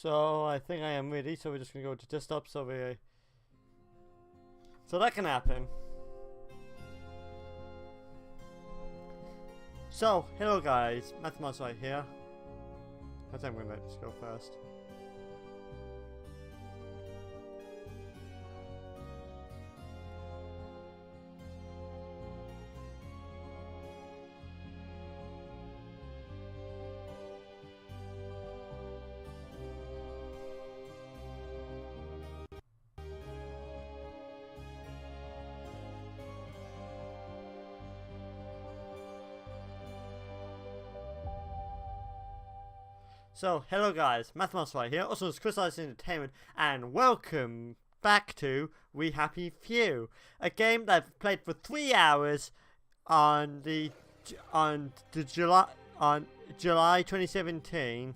So I think I am ready, so we're just gonna go to desktop so that can happen. So, hello guys, Musselwhite here. I think I'm gonna let this go first. So, hello guys, Musselwhite here, also known as Crystallized Entertainment, and welcome back to We Happy Few, a game that I've played for 3 hours on July 2017,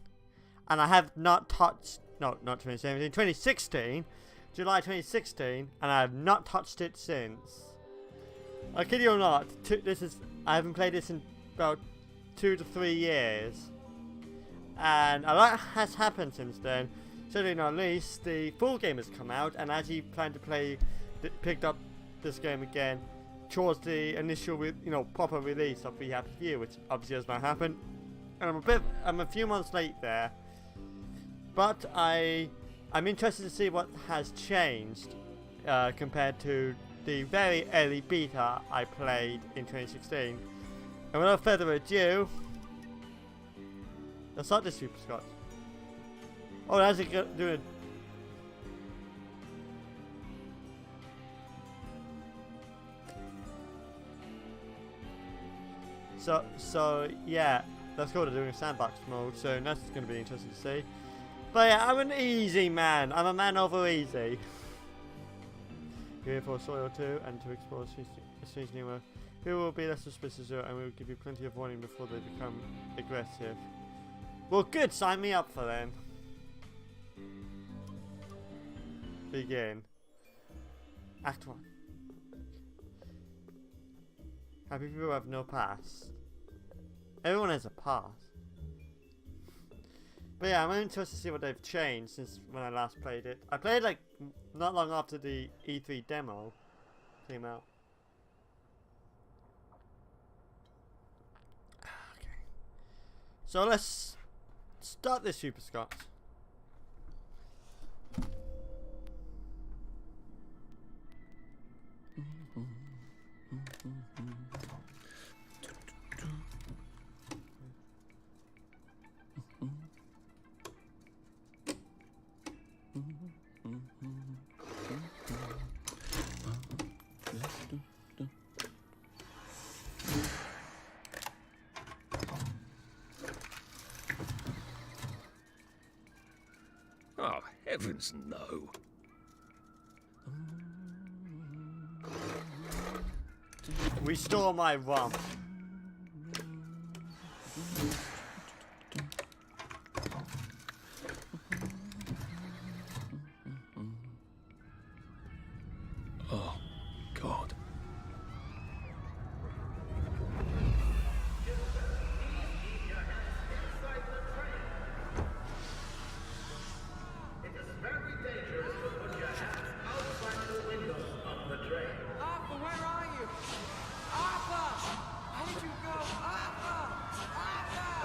and I have not touched, no, not 2017, 2016, July 2016, and I have not touched it since. I kid you or not, I haven't played this in about 2 to 3 years. And a lot has happened since then. Certainly not least, the full game has come out, and I actually plan to picked up this game again towards the initial, proper release of We Happy Few, which obviously has not happened. And I'm a few months late there, but I'm interested to see what has changed compared to the very early beta I played in 2016. And without further ado, let's start this Super Scotch. Oh, that's doing it. So yeah, that's cool. They're doing a sandbox mode, so that's going to be interesting to see. But yeah, I'm an easy man. I'm a man over easy. You're here for a story or two and to explore a strange new world. People will be less suspicious, and we will give you plenty of warning before they become aggressive. Well, good. Sign me up for them. Begin. Act 1. Happy people have no past. Everyone has a past. But yeah, I'm interested to see what they've changed since when I last played it. I played like not long after the E3 demo came out. Okay. So let's start this Super Scotch. Oh, heavens no. Restore my rum. Oh, God.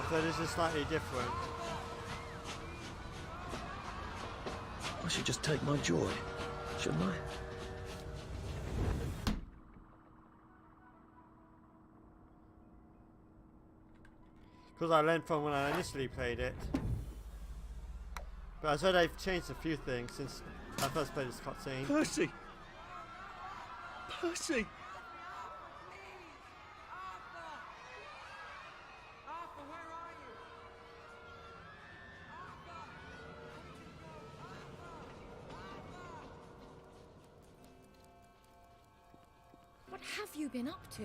So this is slightly different. I should just take my joy, shouldn't I? Because I learned from when I initially played it. But I said they've changed a few things since I first played this cutscene. Percy! Percy! What have you been up to?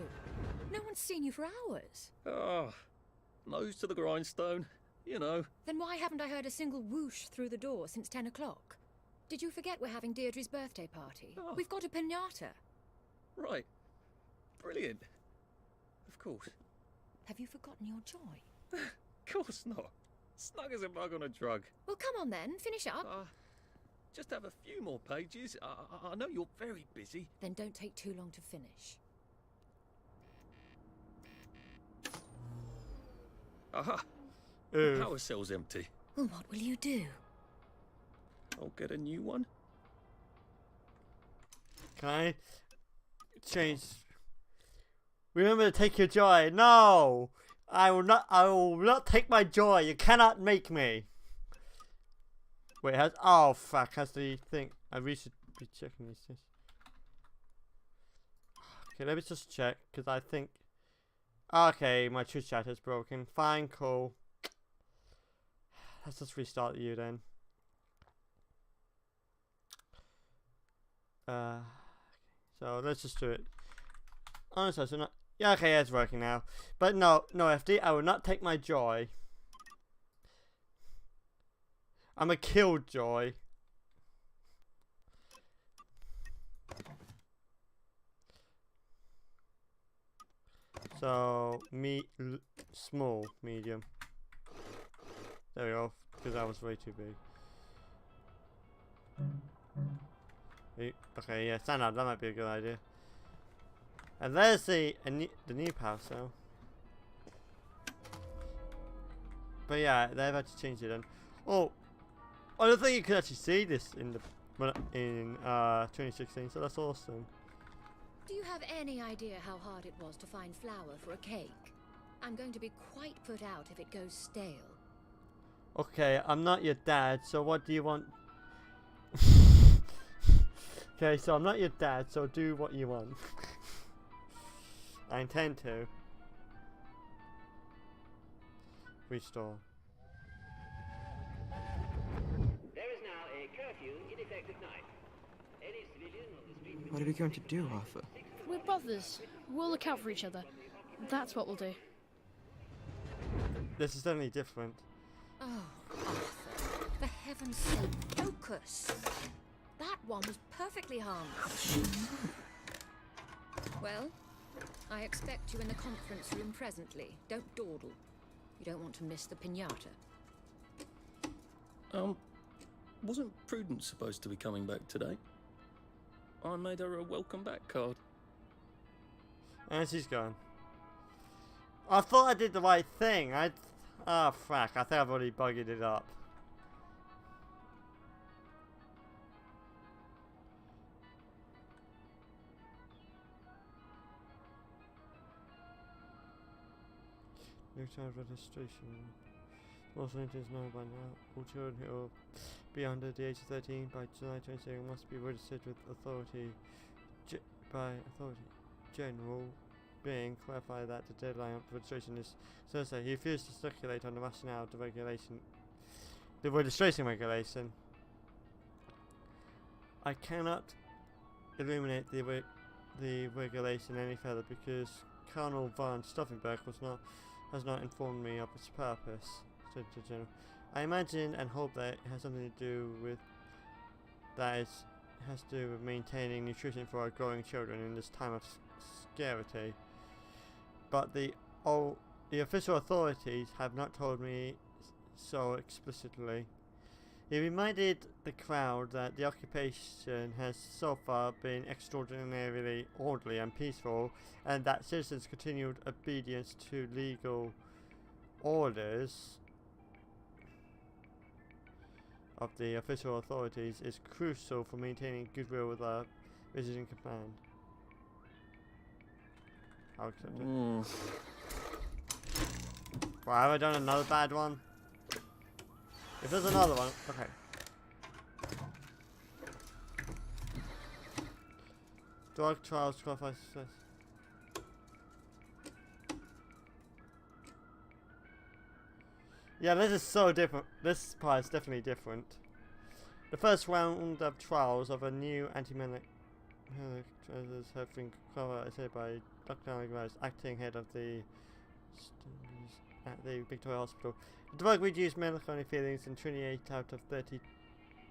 No one's seen you for hours. Oh, nose to the grindstone, you know. Then why haven't I heard a single whoosh through the door since 10 o'clock? Did you forget we're having Deirdre's birthday party? Oh. We've got a piñata. Right. Brilliant. Of course. Have you forgotten your joy? Of course not. Snug as a bug on a drug. Well, come on then, finish up. Just have a few more pages. I know you're very busy. Then don't take too long to finish. Aha! The power cell's empty. Well, what will you do? I'll get a new one. Can I change? Remember to take your joy. No! I will not take my joy. You cannot make me. Wait, oh fuck, has the thing, I really should be checking these things. Okay, let me just check, because I think, okay, my truth chat is broken. Fine, cool. let's just restart you then. So let's just do it. Honestly, so not. Yeah, okay, yeah, it's working now. But no, FD, I will not take my joy. I'm a killjoy. So, small, medium. There we go, because that was way too big. Okay, yeah, stand up, that might be a good idea. And there's the new power cell. But yeah, they've had to change it then. Oh, I don't think you could actually see this in 2016, so that's awesome. Do you have any idea how hard it was to find flour for a cake? I'm going to be quite put out if it goes stale. Okay, I'm not your dad, so what do you want? Okay, so I'm not your dad, so do what you want. I intend to. Restore. There is now a curfew in effect at night. Any civilian on the street... What are we going to do, Arthur? We're brothers. We'll look out for each other. That's what we'll do. This is definitely different. Oh, Arthur, for heaven's sake, focus! That one was perfectly harmless. Well, I expect you in the conference room presently. Don't dawdle. You don't want to miss the piñata. Wasn't Prudence supposed to be coming back today? I made her a welcome back card. And she's gone. I thought I did the right thing. Oh, frack. I think I've already bugged it up. New child registration. Most entries know by now. All children who are be under the age of 13 by July 22 must be registered with authority. General being clarify that the deadline for registration is Thursday. He refused to speculate on the rationale of the registration regulation. I cannot illuminate the regulation any further because Colonel von Stauffenberg has not informed me of its purpose, said the General. I imagine and hope that it has something to do with maintaining nutrition for our growing children in this time of scarcity. But the official authorities have not told me so explicitly. He reminded the crowd that the occupation has so far been extraordinarily orderly and peaceful, and that citizens' continued obedience to legal orders of the official authorities is crucial for maintaining goodwill with our visiting command. I'll accept it. Well, have I done another bad one? If there's another one, okay. Drug trials qualify success. Yeah, this is so different. This part is definitely different. The first round of trials of a new anti-manic have been covered by Dr. Alexander, acting head of the at the Victoria Hospital. The drug reduced melancholy feelings in 28 out of 30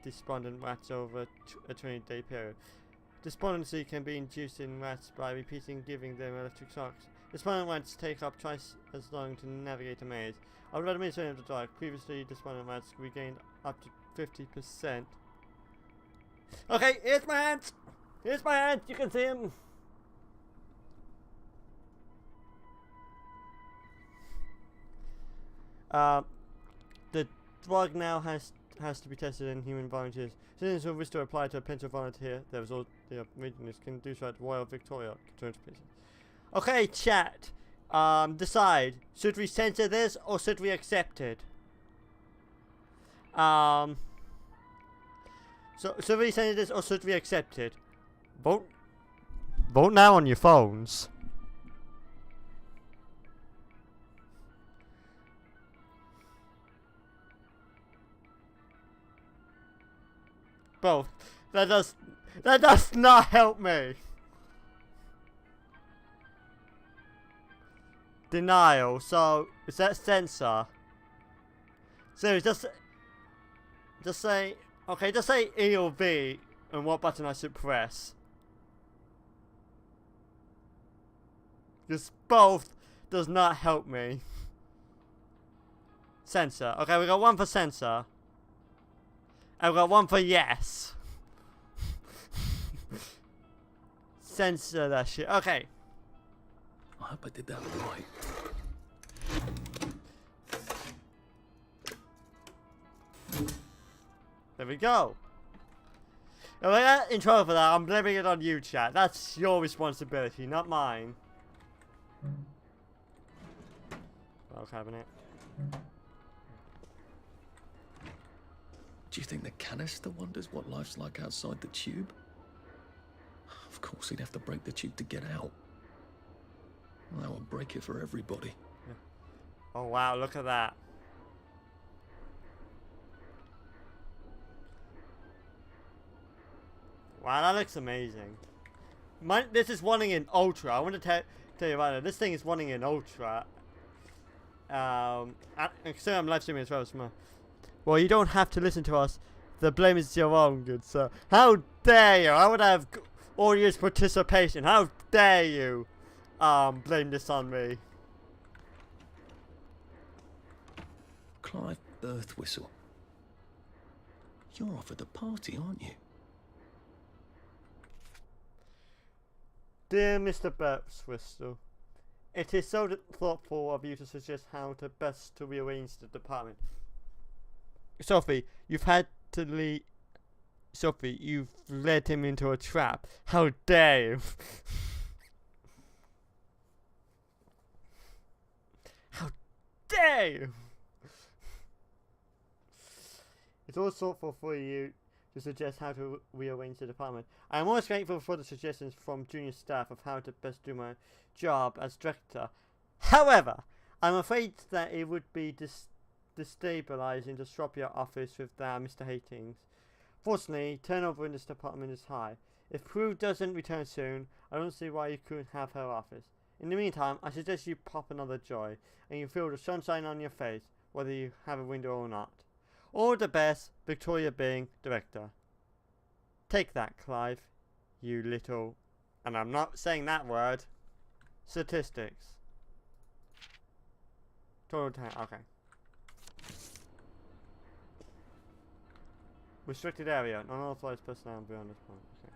despondent rats over a 20-day period. Despondency can be induced in rats by repeating giving them electric shocks. Despondent rats take up twice as long to navigate a maze. After administration of the drug, previously despondent rats regained up to 50%. Okay, here's my hands! Here's my hands, you can see them! The drug now has to be tested in human volunteers. Citizens who wish to apply to a pension volunteer, there was all the readiness can do so at Royal Victoria. Okay, chat. Decide. Should we censor this or should we accept it? So should we censor this or should we accept it? Vote now on your phones. both. That does not help me. Denial. So is that censor? So just say okay. Just say E or V, and what button I should press. Because both does not help me. Censor. Okay, we got one for censor. And we got one for yes. Censor that shit. Okay. I hope I did that right. There we go. If I get in trouble for that, I'm blaming it on you, chat. That's your responsibility, not mine. Well, cabinet. Do you think the canister wonders what life's like outside the tube? Of course, he'd have to break the tube to get out. Well, that would break it for everybody. Yeah. Oh wow, look at that. Wow, that looks amazing. This is running in Ultra. I want to tell you about it. This thing is running in Ultra. So I'm live streaming as well. So well, you don't have to listen to us. The blame is your own, good sir. How dare you? I would have audience participation. How dare you blame this on me? Clive Birthwhistle. You're off at the party, aren't you? Dear Mr. Birthwhistle, it is so thoughtful of you to suggest how to best to rearrange the department. Sophie, you've led him into a trap. How dare you? How dare you? It's all thoughtful for you to suggest how to rearrange the department. I am always grateful for the suggestions from junior staff of how to best do my job as director. However, I'm afraid that it would be destabilizing to swap your office with Mr. Hastings. Fortunately, turnover in this department is high. If Prue doesn't return soon, I don't see why you couldn't have her office. In the meantime, I suggest you pop another joy, and you feel the sunshine on your face, whether you have a window or not. All the best, Victoria Bing, Director. Take that, Clive, you little, and I'm not saying that word, statistics. Total time, okay. Restricted area, unauthorized personnel beyond this point. Okay.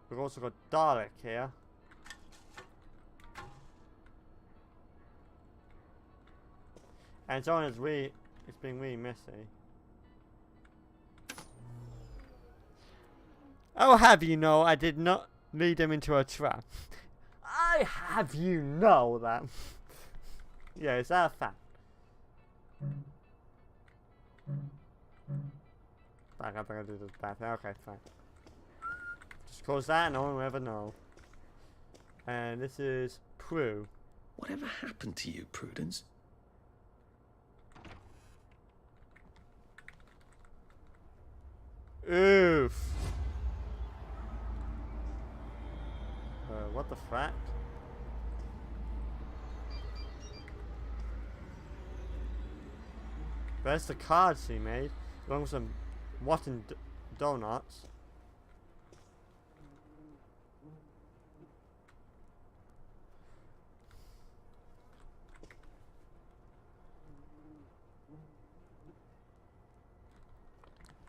We've also got Dalek here. And so it's being really messy. I'll have you know I did not lead him into a trap. I have you know that. Yeah, is that a fact? Back up, I gotta do this back. Okay, fine. Just close that and no one will ever know. And this is Prue. Whatever happened to you, Prudence? Oof. What the fuck? There's the cards he made, along with some rotten donuts.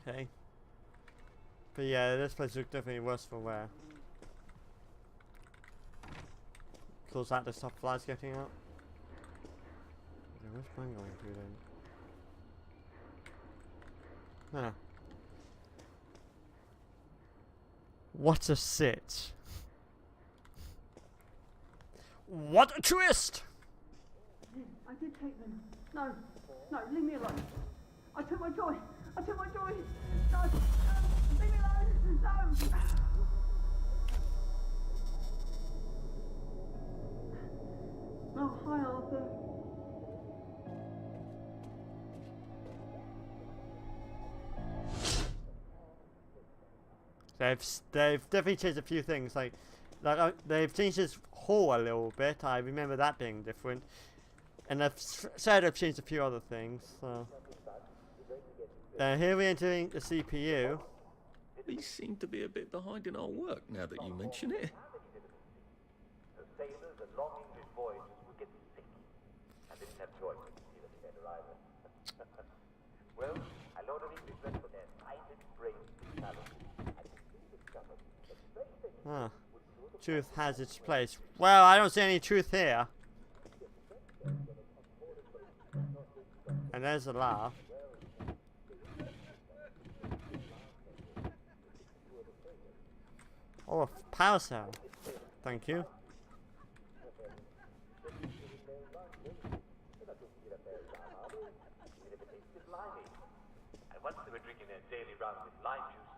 Okay. But yeah, this place looks definitely worse for wear. Close that to stop flies getting out. Okay, where's mine going to then? No. What a sit. What a twist! I did take them. No, leave me alone. I took my joy. No, leave me alone. No. Oh, hi, Arthur. They've definitely changed a few things. Like they've changed this hall a little bit. I remember that being different. And they've said they've changed a few other things. So here we're entering the CPU. We seem to be a bit behind in our work now that you mention it. The sailors and long English voyagers were getting sick. I didn't have choice but to see them dead either. Well, I loaded English men for their finest brains to challenge. I quickly discovered that space station Huh. Truth has its place. Well, I don't see any truth here. And there's a laugh. Oh, a power cell. Thank you. And once they were drinking their daily round with lime juice,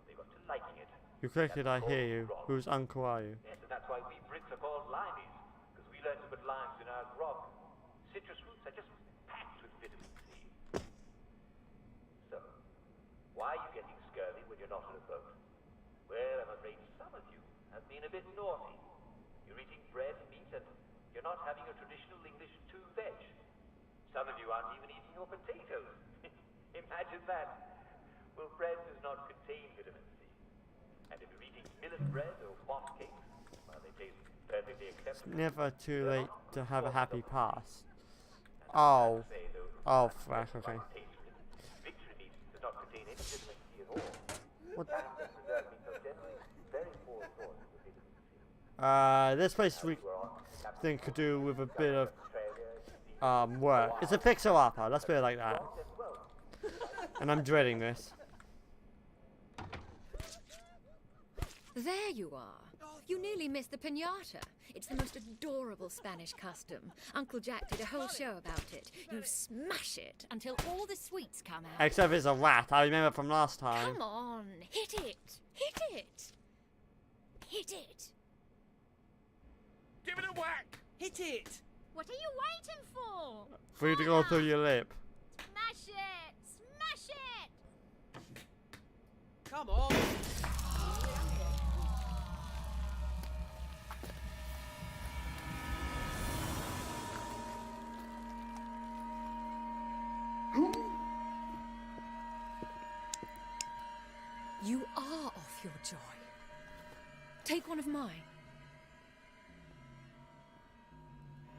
they got to liking it. You corrected, I hear you. Whose uncle are you? Yes, and that's why we Brits are called limeys, because we learned to put limes in our grog. Citrus fruits are just packed with vitamin C. So, why are you getting scurvy when you're not on a boat? Well, I'm afraid some of you have been a bit naughty. You're eating bread, meat, and you're not having your traditional English 2-veg. Some of you aren't even eating your potatoes. Imagine that. Well, bread does not contain vitamin C. And if you're eating millet bread or moss cakes, well, they taste perfectly acceptable. Never too late to have a happy past. Oh. Oh, fuck, okay. Victory meat does not contain any vitamin C at all. What? Very poor source of vitamin C. This place we think could do with a bit of work. It's a fixer-upper, let's put it like that. And I'm dreading this. There you are. You nearly missed the piñata. It's the most adorable Spanish custom. Uncle Jack did a whole show about it. You smash it until all the sweets come out. Except it's a rat, I remember from last time. Come on, hit it! Hit it! Hit it! Give it a whack! Hit it! What are you waiting for? For you to go through your lip. Smash it! Smash it! Come on! You are off your joy. Take one of mine.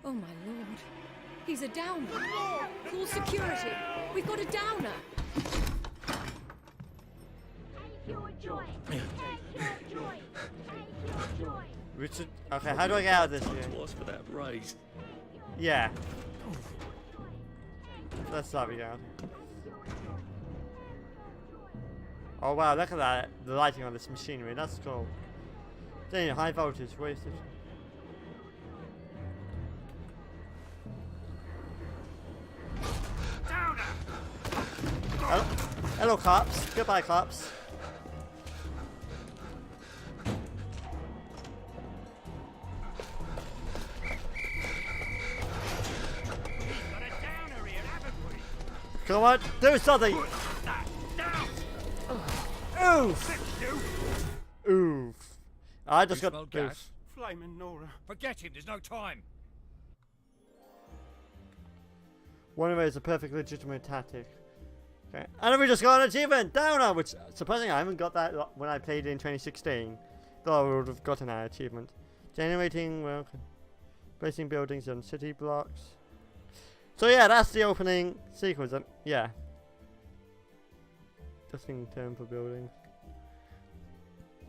Oh my lord. He's a downer. Call security. We've got a downer. Take your joy! Take your joy! Take your joy! Richard, okay, how do I get out of this here? What's for that raise? Yeah. Let's start again. Oh wow, look at that, the lighting on this machinery, that's cool. Dang, high voltage, wasted. Hello, hello cops, goodbye cops. Got a downer here, haven't we? Come on, do something! Down! Oof! Oof. I just got Smell oof. gas? Flaming Nora. Forget him, there's no time. One way is a perfect legitimate tactic. Okay. And then we just got an achievement! Downer! Which, surprisingly, I haven't got that when I played in 2016. Though I would have gotten that achievement. Generating, well, placing buildings on city blocks. So yeah, that's the opening sequence. And yeah. Just in terms of buildings.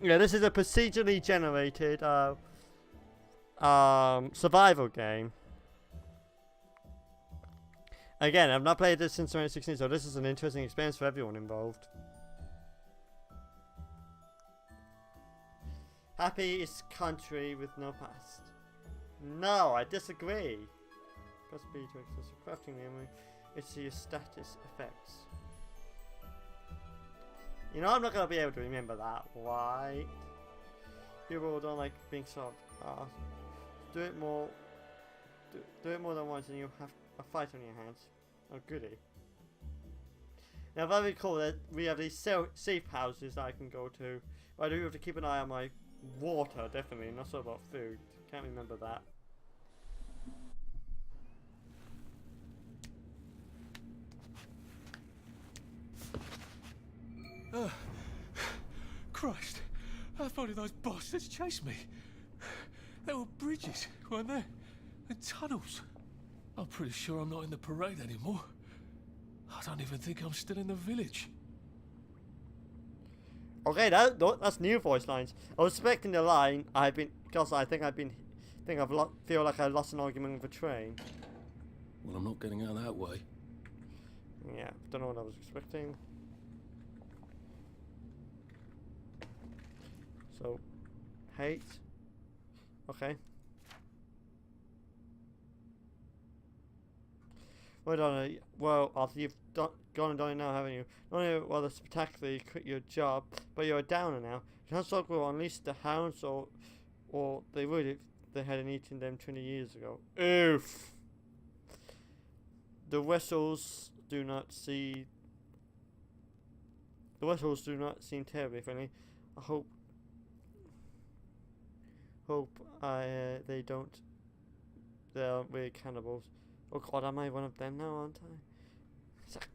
Yeah, this is a procedurally generated survival game. Again, I've not played this since 2016, so this is an interesting experience for everyone involved. Happy is country with no past. No, I disagree. Press B to access the crafting memory. It's your status effects. You know, I'm not going to be able to remember that. Why? People don't like being soft. Do it more. Do it more than once and you'll have a fight on your hands. Oh, goody. Now, if I recall that we have these safe houses that I can go to. I do have to keep an eye on my water, definitely, not so about food. Can't remember that. Christ, how far did those bastards chase me? There were bridges, weren't there? And tunnels. I'm pretty sure I'm not in the parade anymore. I don't even think I'm still in the village. Okay, that's new voice lines. I was expecting the line, because I think feel like I lost an argument with a train. Well, I'm not getting out that way. Yeah, don't know what I was expecting. So, hate. Okay. Well done. Well, after you've gone and done it now, haven't you? Not only will this spectacularly quit your job, but you're a downer now. Council will unleash the hounds, or they would if they hadn't eaten them 20 years ago. Oof. The vessels do not seem terribly friendly. I hope they don't. They're really cannibals. Oh God, am I one of them now, aren't I? It's like,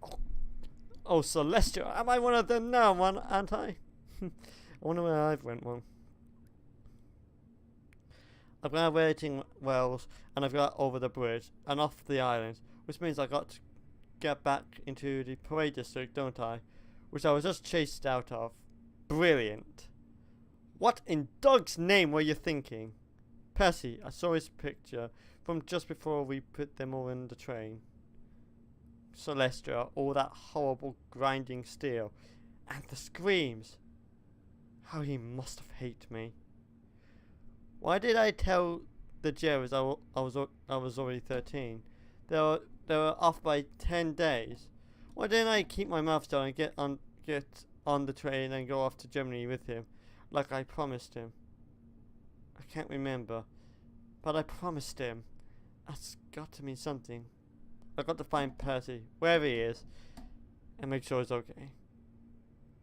oh, Celestial, am I one of them now, aren't I? I wonder where I've went wrong. I've got waiting wells, and I've got over the bridge and off the island, which means I got to get back into the parade district, don't I? Which I was just chased out of. Brilliant. What in Doug's name were you thinking? Percy, I saw his picture from just before we put them all in the train. Celestia, all that horrible grinding steel, and the screams. How he must have hated me. Why did I tell the jailers I was already 13? They were off by 10 days. Why didn't I keep my mouth shut and get on the train and go off to Germany with him, like I promised him? I can't remember, but I promised him. That's got to mean something. I've got to find Percy, wherever he is, and make sure he's okay.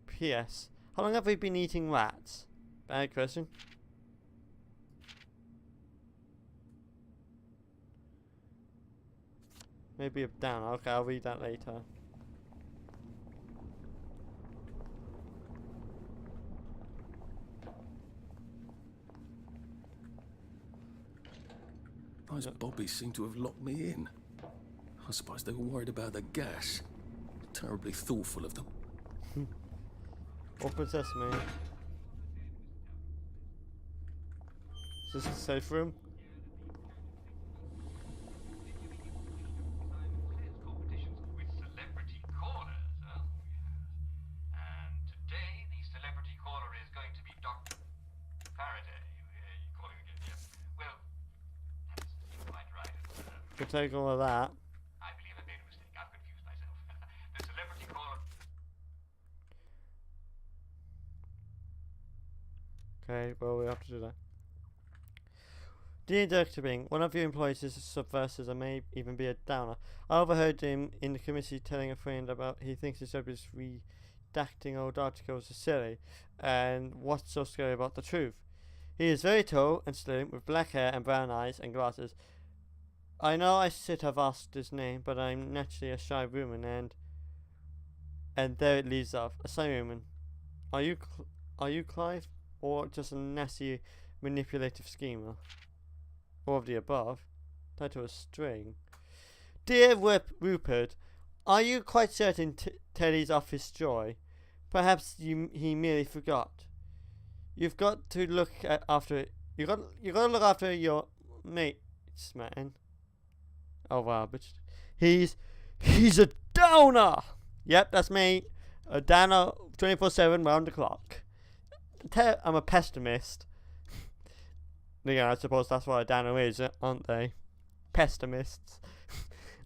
P.S. How long have we been eating rats? Bad question. Maybe a down. Okay, I'll read that later. Those bobbies seem to have locked me in. I suppose they were worried about the gas. Terribly thoughtful of them. Open sesame. Is this a safe room? Competitions with celebrity callers, oh yes. And today the celebrity caller is going to be Dr. Faraday. You calling again? Yes. Well, that's quite right. We'll take all of that. I believe I made a mistake. I've confused myself. The celebrity caller. Okay, well, we have to do that. Dear Director Bing, one of your employees is a subversive and may even be a downer. I overheard him in the committee telling a friend about he thinks his job is redacting old articles is silly, and what's so scary about the truth. He is very tall and slim, with black hair and brown eyes and glasses. I know I should have asked his name, but I'm naturally a shy woman, and there it leaves off. A shy woman. Are you Clive, or just a nasty, manipulative schemer? Or of the above. Tied to a string. Dear Rupert, are you quite certain Teddy's off his joy? Perhaps he merely forgot. You've got to look after. You got to look after your mates, man. Oh wow, but he's a downer. Yep, that's me. A downer, 24/7, round the clock. I'm a pessimist. Yeah, I suppose that's what a downer is, aren't they? Pessimists.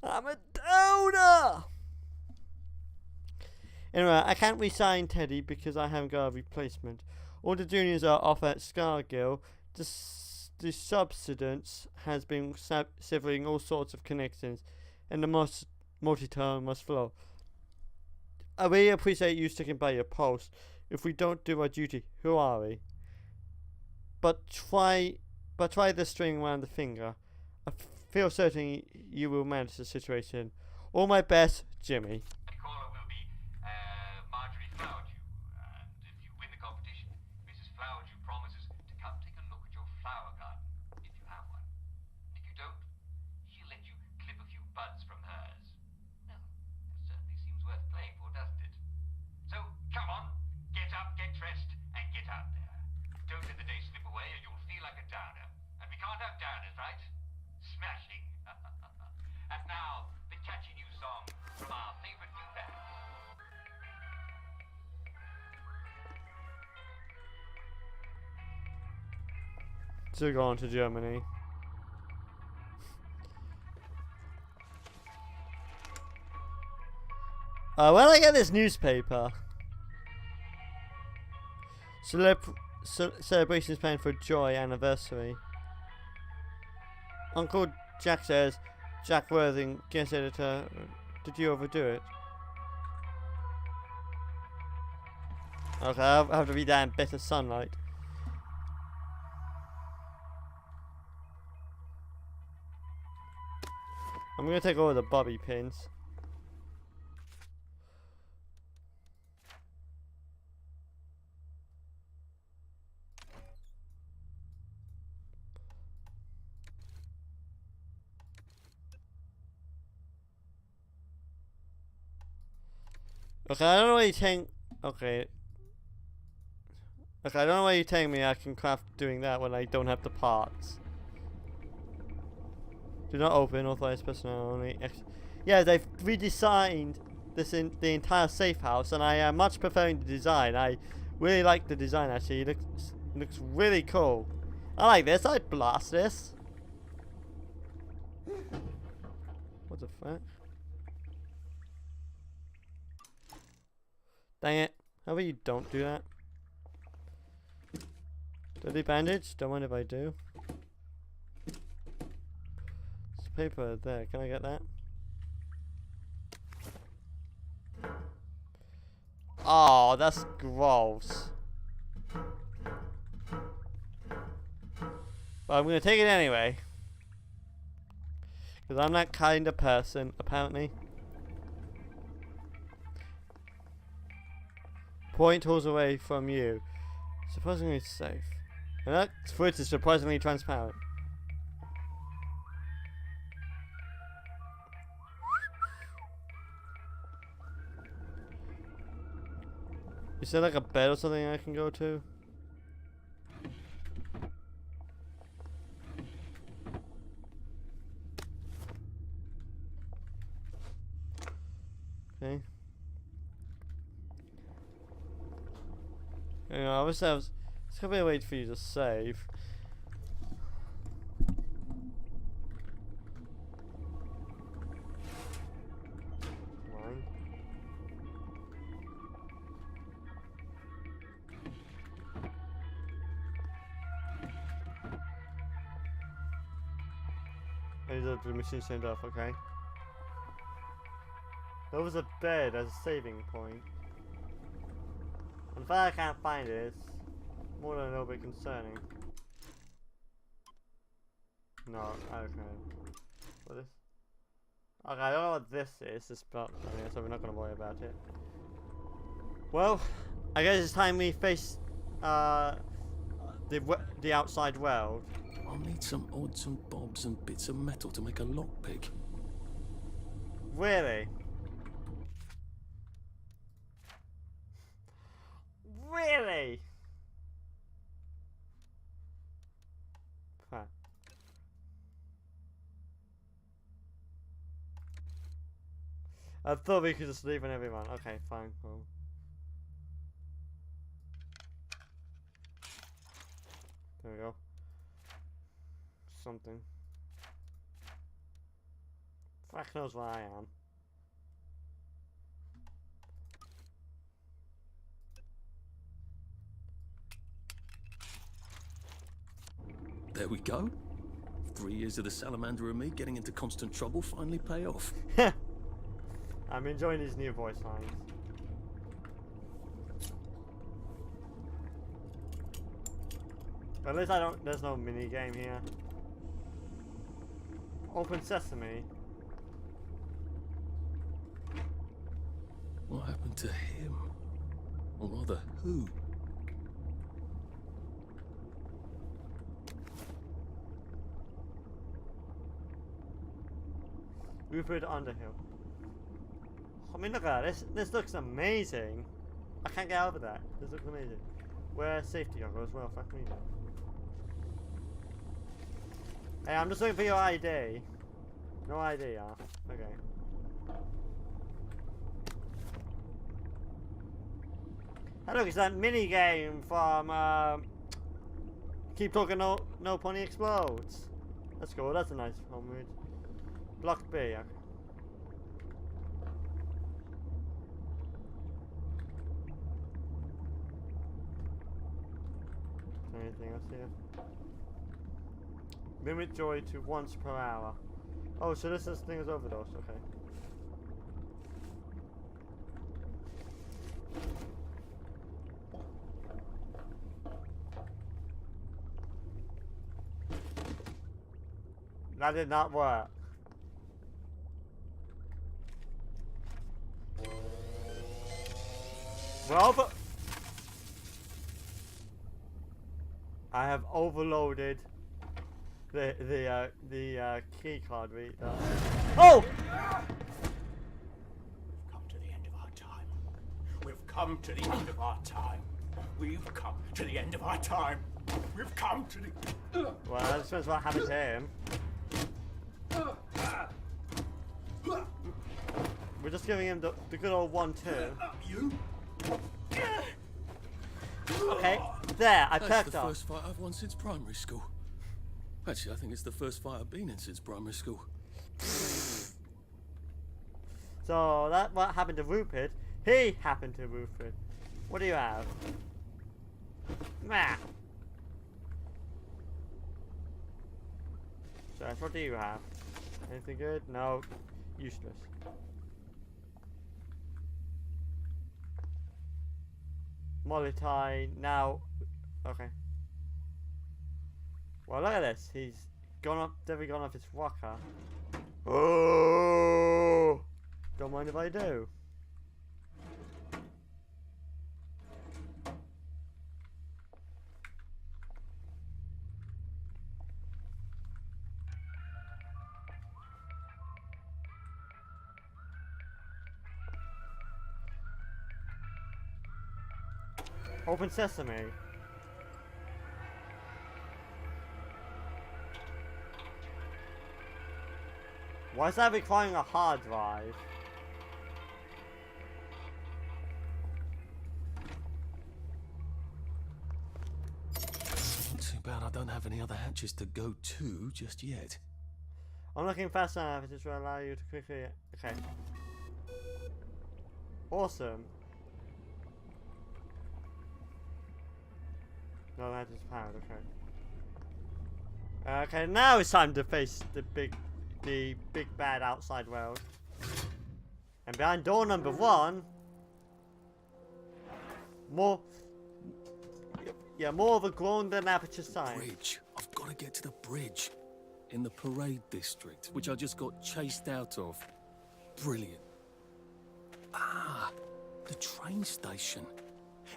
I'm a downer! Anyway, I can't resign Teddy because I haven't got a replacement. All the juniors are off at Scargill. The subsidence has been severing all sorts of connections, and the multi-term must flow. I really appreciate you sticking by your post. if we don't do our duty, who are we? But try the string around the finger. I feel certain you will manage the situation. All my best, Jimmy. The caller will be Marjorie Flowerdew, and if you win the competition, Mrs. Flowerdew promises to come take a look at your flower garden, if you have one. If you don't, she'll let you clip a few buds from hers. Well, it certainly seems worth playing for, doesn't it? So, come on, get up, get dressed, and get out there. Don't let the day slip away or you'll feel like a downer. And we can't have downers, right? Smashing. And now, the catchy new song from our favorite new band. To go on to Germany. When I get this newspaper, celebrations planned for joy anniversary. Uncle Jack says, Jack Worthing, guest editor, did you overdo it? Okay, I'll have to read that in better sunlight. I'm gonna take all the bobby pins. Okay, I don't know why you take. Okay. Okay, I don't know why you're telling me I can craft doing that when I don't have the parts. Do not open, authorized personnel only. Yeah, they've redesigned this in the entire safe house, and I am much preferring the design. I really like the design actually. It looks really cool. I like this. I'd blast this. What the fuck? Dang it. How about you don't do that? Dirty bandage? Don't mind if I do. There's paper there. Can I get that? Oh, that's gross. But I'm gonna take it anyway. Because I'm that kind of person, apparently. Point holes away from you. Surprisingly safe. And that fruit is surprisingly transparent. Is there like a bed or something I can go to? Okay. You know, I wish there was. There's gotta be a way for you to save. Mine. The machine turned off, okay. There was a bed as a saving point. And if I can't find it, it's more than a little bit concerning. No, okay. What is? Okay, I don't know what this is, but I mean, so we're not gonna worry about it. Well, I guess it's time we face the outside world. I'll need some odds and bobs and bits of metal to make a lockpick. Really? Really? Huh. I thought we could just leave on everyone. Okay, fine, cool. There we go. Something. Fuck knows where I am. There we go. 3 years of the salamander and me getting into constant trouble finally pay off. I'm enjoying these new voice lines. At least I don't. There's no mini game here. Open sesame. What happened to him? Or rather, who? Rupert Underhill. I mean, look at that. This looks amazing. I can't get over that. This looks amazing. Where's safety goggles as well? Fuck me now. Hey, I'm just looking for your ID. No ID, yeah. Okay. Hey, look, it's that mini game from Keep Talking No Pony Explodes. That's cool. That's a nice home mood. Block B. Okay. Anything else here? Limit joy to once per hour. Oh, so this thing is overdose. Okay. That did not work. Well, but I have overloaded the key card reader. Oh! We've come to the end of our time. We've come to the end of our time. We've come to the... Well, that depends what happened to him. We're just giving him the good old 1-2. You? Okay, there, I That's perked the up. first fight I've won since primary school. Actually, I think it's the first fight I've been in since primary school. So, that what happened to Rupert. He happened to Rupert. What do you have? Nah. Josh, what do you have? Anything good? No. Useless. Molotai now. Okay. Well, look at this. He's gone up. Definitely gone off his rocker. Oh! Don't mind if I do. Open sesame. Why is that requiring a hard drive? Too bad I don't have any other hatches to go to just yet. I'm looking fast enough. It just will allow you to quickly. Okay. Awesome. No, that is powered. Okay. Okay, now it's time to face the big bad outside world. And behind door number 1, more of a grown than aperture sign. Bridge. I've got to get to the bridge in the parade district, which I just got chased out of. Brilliant. Ah, the train station.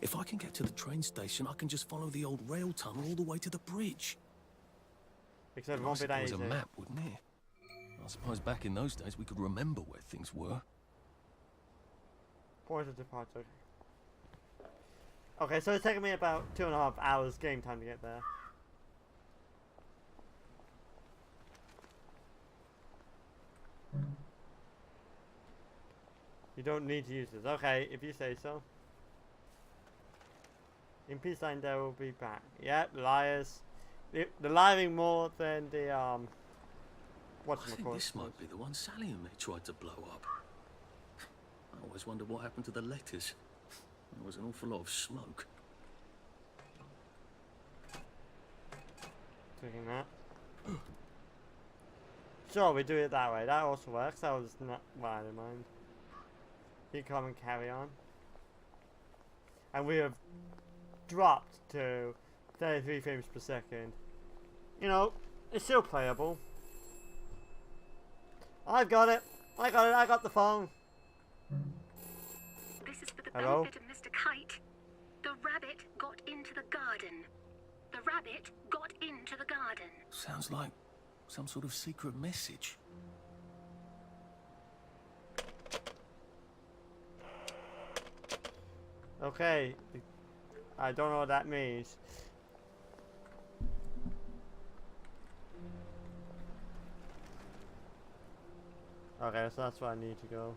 If I can get to the train station, I can just follow the old rail tunnel all the way to the bridge. Except it won't be that It was easy. a map, wouldn't it? I suppose back in those days we could remember where things were. Point of departure. Okay, so it's taking me about 2.5 hours game time to get there. You don't need to use this. Okay, if you say so. In peace line there will be back. Yep, liars. The lying more than the I think this might be the one Sally and me tried to blow up. I always wondered what happened to the letters. There was an awful lot of smoke. Taking that. Sure, we do it that way. That also works. That was not what I had in mind. You come and carry on. And we have dropped to 33 frames per second. You know, it's still playable. I've got it. I got the phone. This is for the Hello? benefit of Mr. Kite. The rabbit got into the garden. The rabbit got into the garden. Sounds like some sort of secret message. Okay. I don't know what that means. Okay, so that's where I need to go.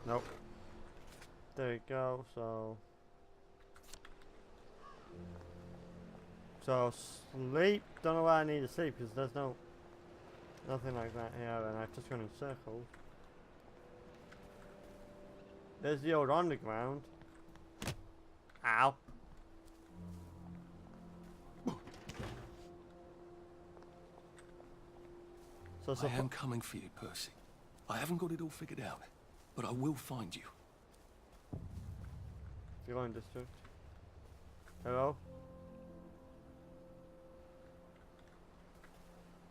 Nope. There we go, so... So, sleep. Don't know why I need to sleep, because there's nothing like that here, and I've just gone in circles. There's the old underground. Ow. So I am coming for you, Percy. I haven't got it all figured out, but I will find you. You're going district. Hello?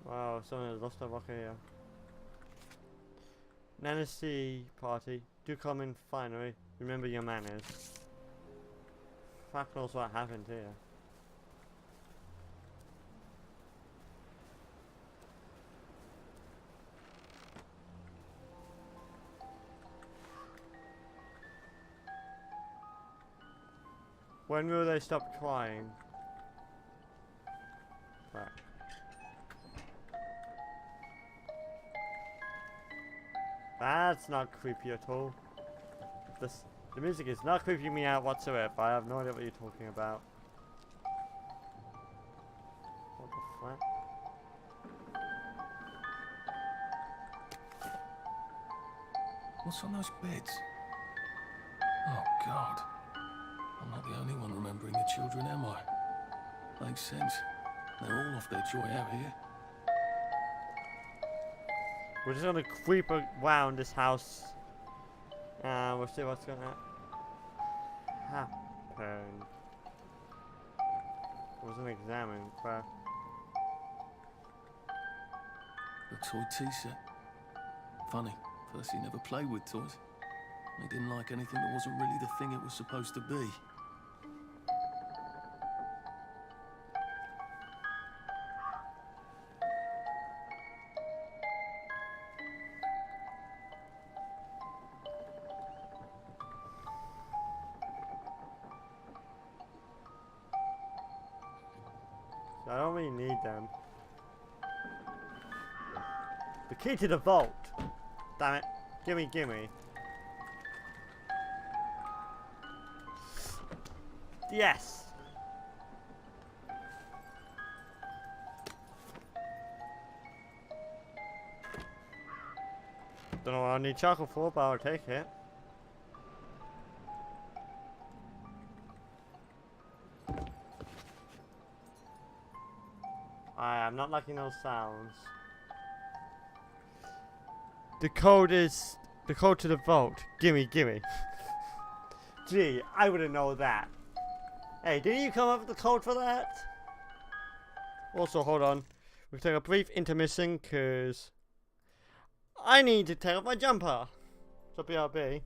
Wow, someone has lost their rocket here. Nancy party. Do come in finally. Remember your manners. Fuck knows what happened here. When will they stop crying? Right. That's not creepy at all. The music is not creeping me out whatsoever. I have no idea what you're talking about. What the fuck? What's on those beds? Oh, God. I'm not the only one remembering the children, am I? Makes sense. They're all off their joy out here. We're just gonna creep around this house. And we'll see what's gonna happen. It wasn't examined, but... A toy tea set. Funny, Percy never played with toys. He didn't like anything that wasn't really the thing it was supposed to be. I don't really need them. The key to the vault! Damn it. Gimme, gimme. Yes! Don't know what I need chocolate for, but I'll take it. I'm not liking those sounds. The code to the vault. Gimme, gimme. Gee, I wouldn't know that. Hey, didn't you come up with the code for that? Also, hold on. We'll take a brief intermission, because I need to take off my jumper. So BRB.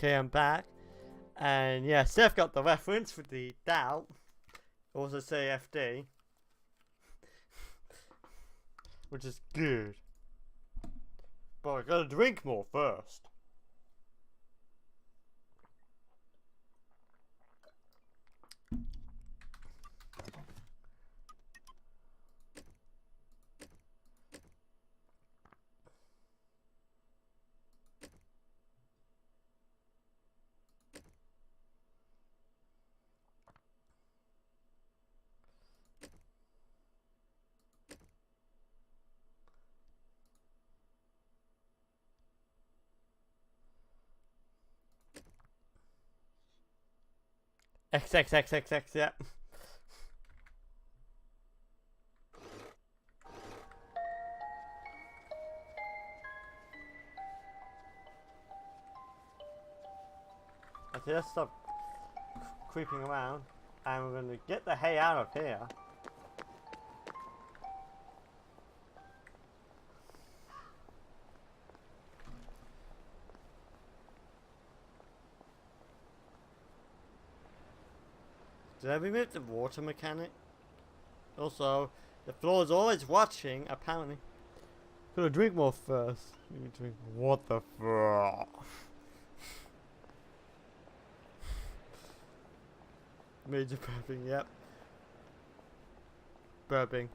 Okay, I'm back. And yeah, Seth got the reference for the doubt. Also CFD. Which is good. But I gotta drink more first. XXXXX, yeah. Okay, let's stop creeping around. And we're gonna get the hay out of here. Did I remove the water mechanic? Also, the floor is always watching, apparently. Gotta drink more first. Need to drink. What the fuck? Major burping, yep. Burping.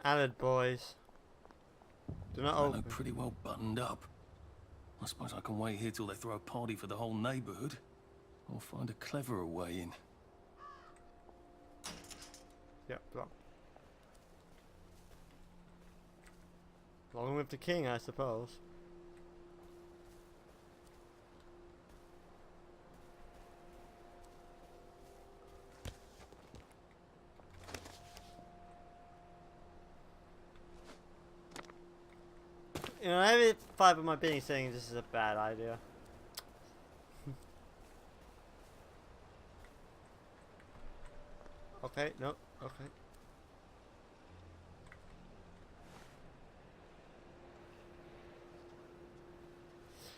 Allied boys. Do not I open. look pretty well buttoned up. I suppose I can wait here till they throw a party for the whole neighborhood. Or find a cleverer way in. Yep, block. Along with the king, I suppose. You know, every fibre of my being saying this is a bad idea. Okay, no, okay.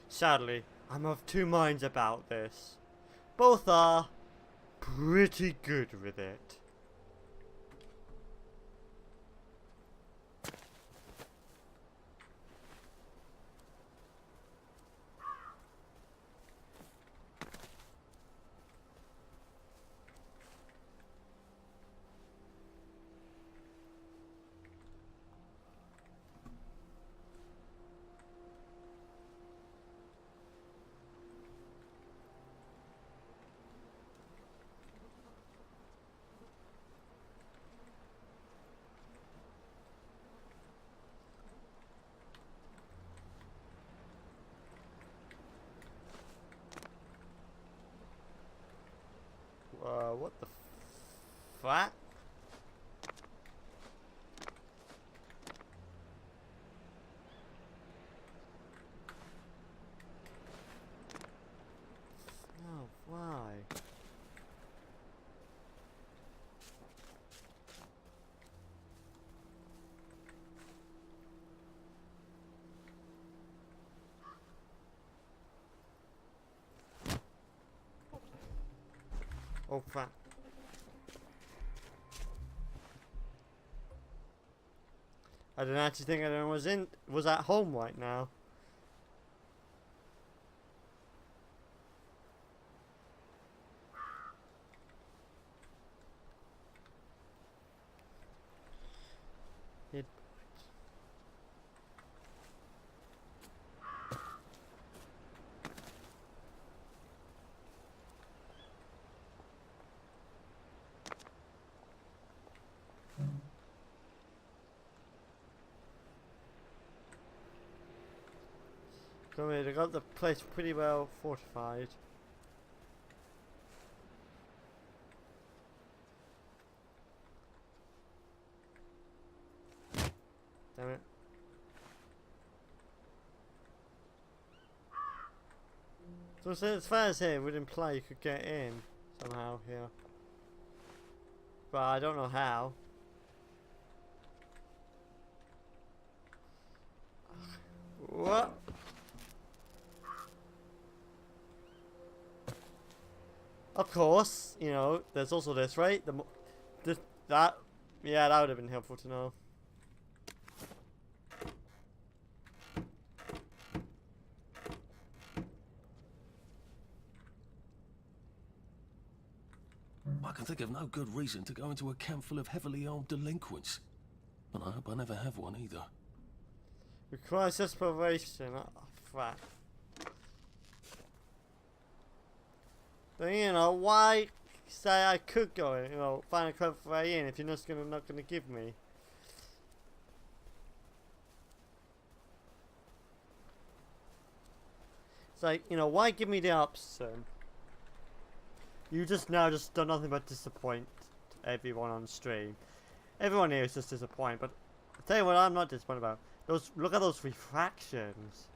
Sadly, I'm of two minds about this. Both are pretty good with it. What the fuck? Oh, why? Oh, fuck. I didn't actually think anyone was at home right now. It. So they got the place pretty well fortified. Damn it. So as far as here would imply you could get in somehow here. But I don't know how. What? Of course, you know, there's also this, right? Yeah, that would have been helpful to know. I can think of no good reason to go into a camp full of heavily armed delinquents. And I hope I never have one either. Requires desperation. Oh, crap. Then, you know, why say I could go in, you know, find a clever way in if you're just not gonna give me? It's like, you know, why give me the option? You just now just done nothing but disappoint everyone on stream. Everyone here is just disappointed, but I'll tell you what I'm not disappointed about. Look at those refractions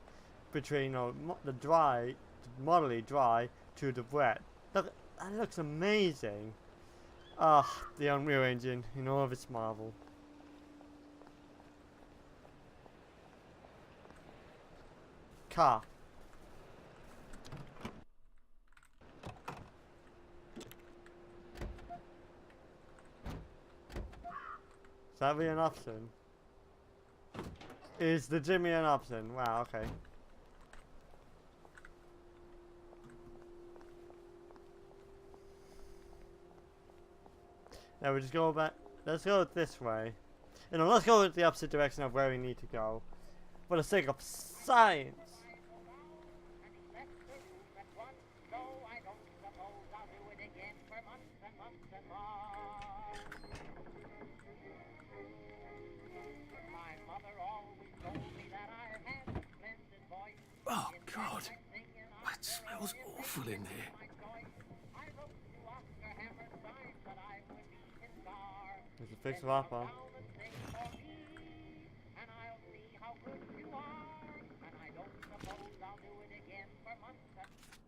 between, you know, the dry, moderately dry to the wet. Look, that looks amazing. Ah, the Unreal Engine in all of its marvel. Car. Is that really an option? Is the Jimmy an option? Wow, okay. Now we just go back. Let's go this way. You know, let's go the opposite direction of where we need to go. For the sake of science. Oh, God. That smells awful in there. There's a fixed wrapper.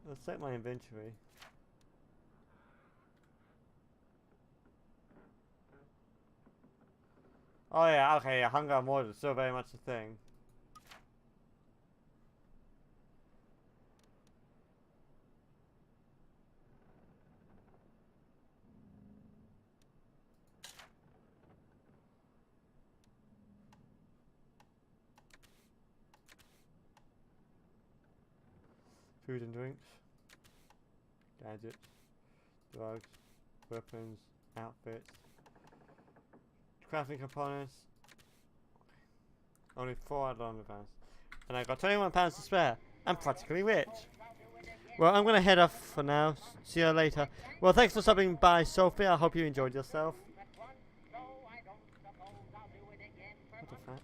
Let's check my inventory. Oh yeah, okay, yeah, hunger and water is still very much a thing. Food and drinks, gadgets, drugs, weapons, outfits, crafting components. Only 4 out of £100. And I got £21 to spare. I'm practically rich. Well, I'm gonna head off for now. See you later. Well, thanks for stopping by, Sophie. I hope you enjoyed yourself. What the fuck?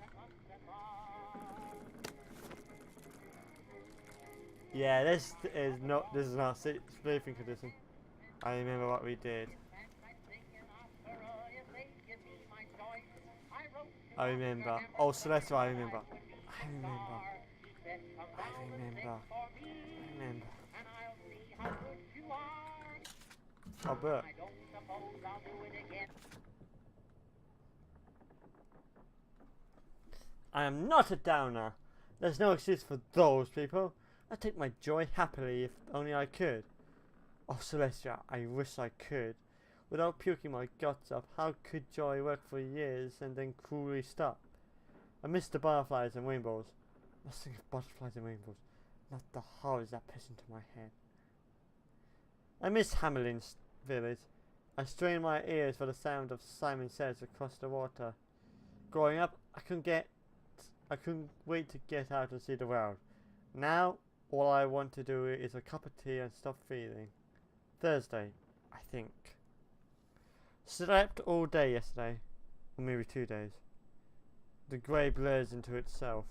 Yeah, this is not sleeping condition. I remember what we did. I remember. Oh, Celeste, I remember. I remember. Oh, but. I am not a downer. There's no excuse for those people. I take my joy happily if only I could. Oh, Celestia, I wish I could. Without puking my guts up, how could joy work for years and then cruelly stop? I miss the butterflies and rainbows. I must think of butterflies and rainbows, not the horrors that piss into my head. I miss Hamelin's village. I strain my ears for the sound of Simon Says across the water. Growing up, I couldn't wait to get out and see the world. Now, all I want to do is a cup of tea and stop feeling. Thursday, I think. Slept all day yesterday. Or maybe 2 days. The grey blurs into itself.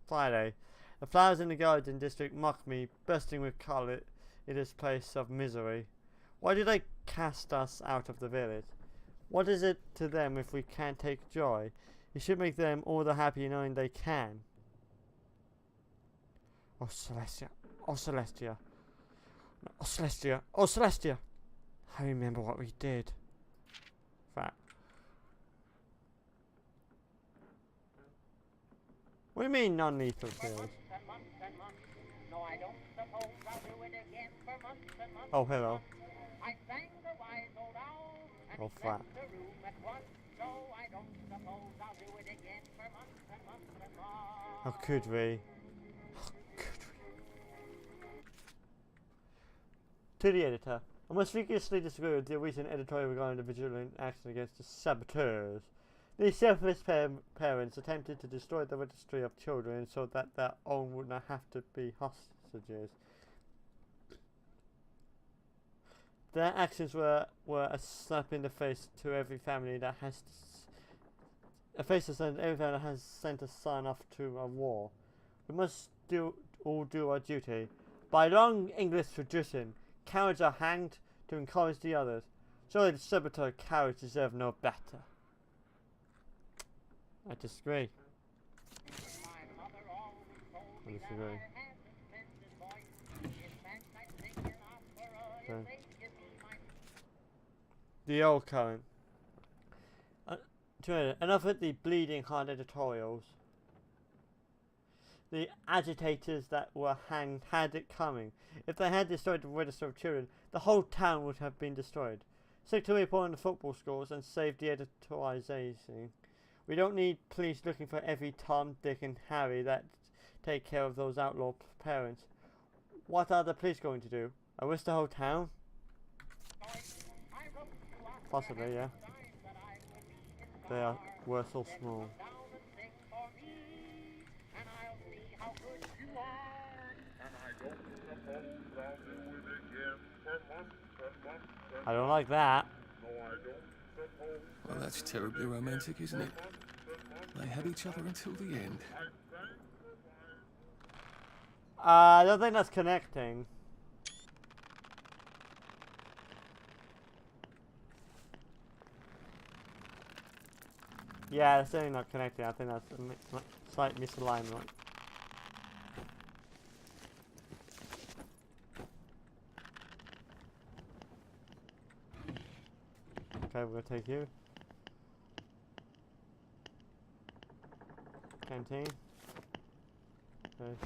Friday. The flowers in the garden district mock me, bursting with colour in this place of misery. Why do they cast us out of the village? What is it to them if we can't take joy? It should make them all the happier knowing they can. Oh, Celestia. Oh, Celestia. Oh, Celestia. Oh, Celestia. I remember what we did. Fact. What do you mean non-lethal kills? No, I don't suppose I'll do it again for months and months. Oh, hello. I sang the wise old owl and Oh, he fuck. left the room at once. So I don't suppose I'll do it again for months and months and months. How could we? To the editor, I must vigorously disagree with the recent editorial regarding the vigilant action against the saboteurs. These selfless parents attempted to destroy the registry of children so that their own would not have to be hostages. Their actions were a slap in the face to every family that has every family that has sent a son off to a war. We must all do our duty. By long English tradition, cowards are hanged to encourage the others. Surely the saboteur cowards deserve no better. I disagree. I disagree. Okay. The old current. Enough of the bleeding heart editorials. The agitators that were hanged had it coming. If they had destroyed the register of children, the whole town would have been destroyed. Stick to reporting the football scores and save the editorialization. We don't need police looking for every Tom, Dick and Harry that take care of those outlaw parents. What are the police going to do? Arrest the whole town? Possibly, yeah. We're so small. I don't like that. Well, that's terribly romantic, isn't it? They have each other until the end. I don't think that's connecting. Yeah, it's certainly not connecting. I think that's a slight misalignment. Okay, we're gonna take you. Canteen. Okay.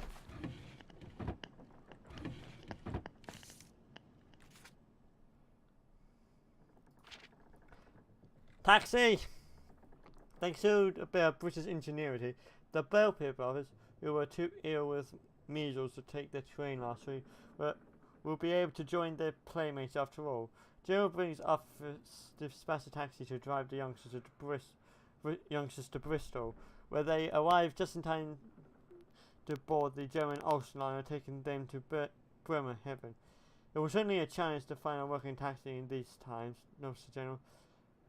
Taxi! Thanks to a bit of British ingenuity, the Belpier brothers, who were too ill with measles to take the train last week, will be able to join their playmates after all. Gerald brings up the dispatch taxi to drive the youngsters to Bristol, where they arrive just in time to board the German ocean liner, taking them to Bremerhaven. It was certainly a challenge to find a working taxi in these times, notes the General,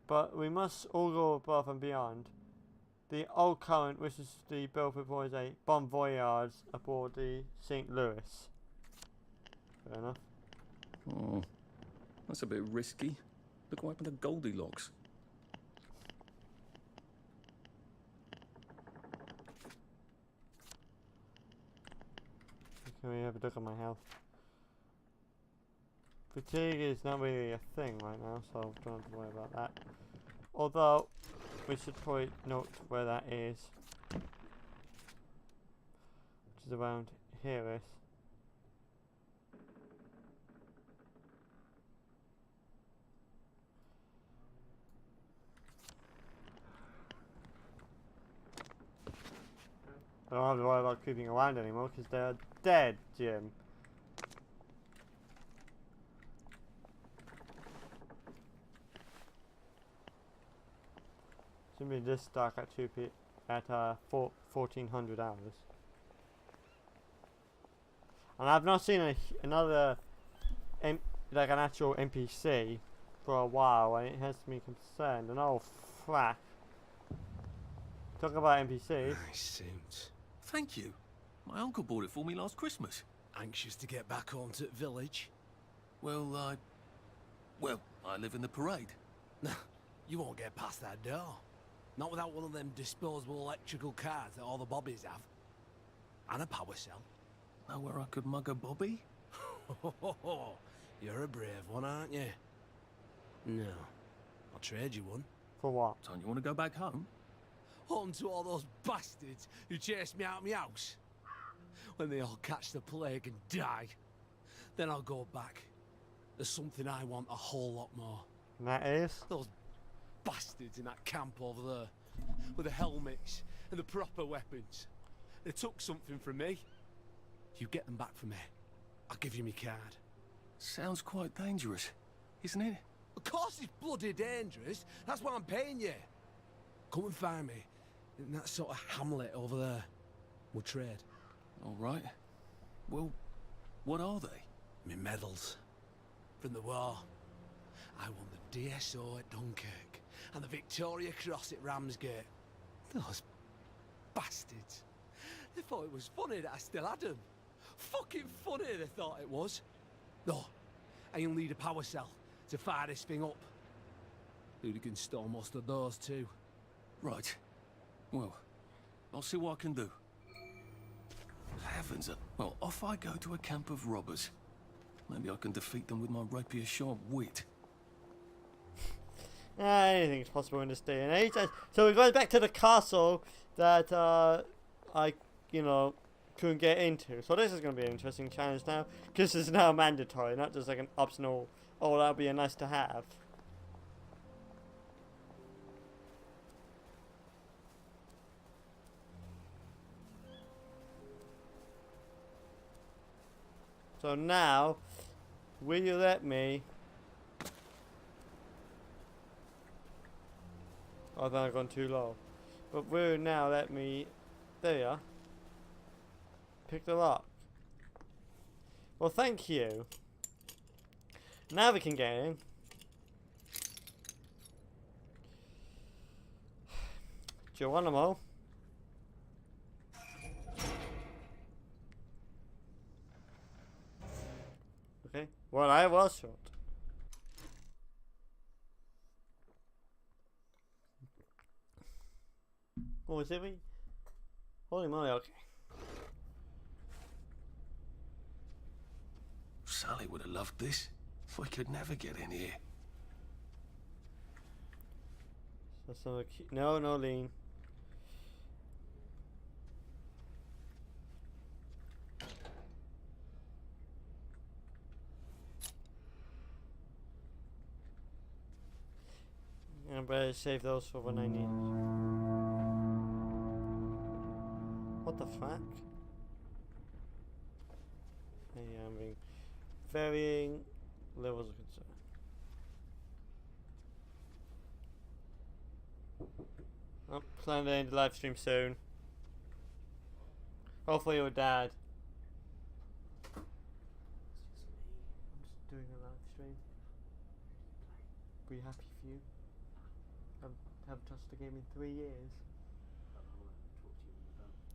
but we must all go above and beyond. The old current wishes the Belfort boys a bon voyage aboard the St. Louis. Fair enough. Oh, that's a bit risky. Look what happened to Goldilocks. Can we have a look at my health? Fatigue is not really a thing right now, so don't have to worry about that. Although, we should probably note where that is. Which is around here. I don't have to worry about creeping around anymore because they're dead, Jim. It's gonna be this dark at 1400 hours. And I've not seen another like an actual NPC for a while, and it has me concerned. And oh, frack. Talk about NPCs. Nice suit. Thank you. My uncle bought it for me last Christmas. Anxious to get back home to the village? Well, I live in the parade. You won't get past that door. Not without one of them disposable electrical cars that all the bobbies have. And a power cell. Know where I could mug a bobby? You're a brave one, aren't you? No. I'll trade you one. For what? Don't you want to go back home? On to all those bastards who chased me out of my house. When they all catch the plague and die, then I'll go back. There's something I want a whole lot more. And that is? Those bastards in that camp over there, with the helmets and the proper weapons. They took something from me. You get them back from me, I'll give you my card. Sounds quite dangerous, isn't it? Of course it's bloody dangerous. That's why I'm paying you. Come and find me in that sort of hamlet over there. We'll trade. All right. Well, what are they? My medals. From the war. I won the DSO at Dunkirk and the Victoria Cross at Ramsgate. Those bastards. They thought it was funny that I still had them. Fucking funny they thought it was. No, I'll need a power cell to fire this thing up. Hooligans stole most of those too. Right. Well, I'll see what I can do. Heavens, well, off I go to a camp of robbers. Maybe I can defeat them with my rapier-sharp wit. Anything's possible in this day and age. So we're going back to the castle that I, couldn't get into. So this is going to be an interesting challenge now, because it's now mandatory, not just like an optional, oh, that'll be a nice to have. So now, will you let me... Oh, then I've gone too low. But will you now let me... There you are. Pick the lock. Well, thank you. Now we can get in. Geronimo. Okay. Well, I was short. Oh, is it me? Holy moly, okay. Sally would have loved this. We could never get in here. So no, no lean. I better save those for when I need. What the fuck? Yeah, I'm being varying levels of concern. Oh, plan to end the live stream soon. Hopefully your dad. I'm just doing a live stream. Be happy for you. I haven't touched the game in 3 years.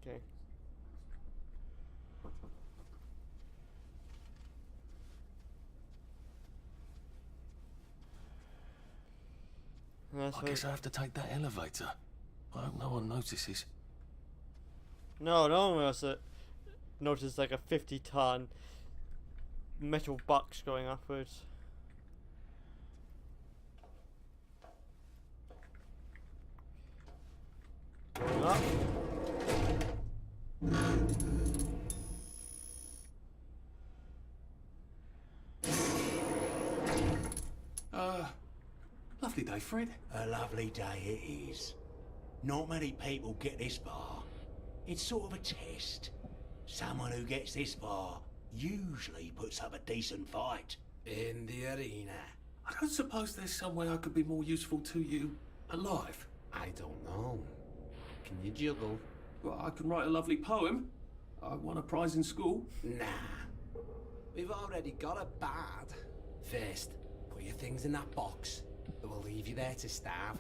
Okay. I guess I have to take that elevator. I hope no one notices. No, no one else noticed like a 50-ton metal box going upwards. Going up. Lovely day, Fred. A lovely day it is. Not many people get this far. It's sort of a test. Someone who gets this far usually puts up a decent fight. In the arena. I don't suppose there's some way I could be more useful to you alive. I don't know. Can you juggle? Well, I can write a lovely poem. I won a prize in school. Nah. We've already got a bard. First, put your things in that box. It will leave you there to starve.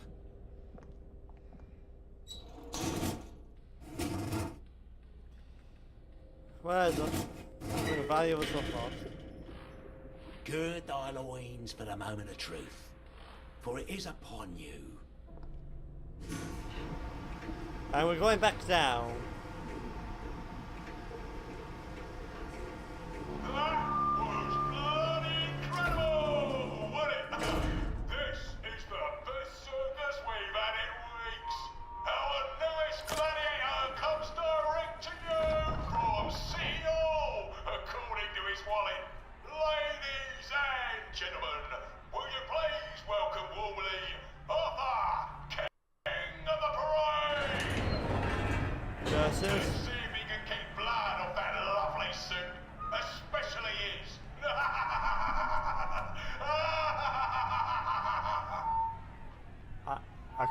Where is it? The value was so fast. Gird thy loins for the moment of truth, for it is upon you. And we're going back down. That was bloody incredible, wasn't it? This is the best circus we've had in weeks. Our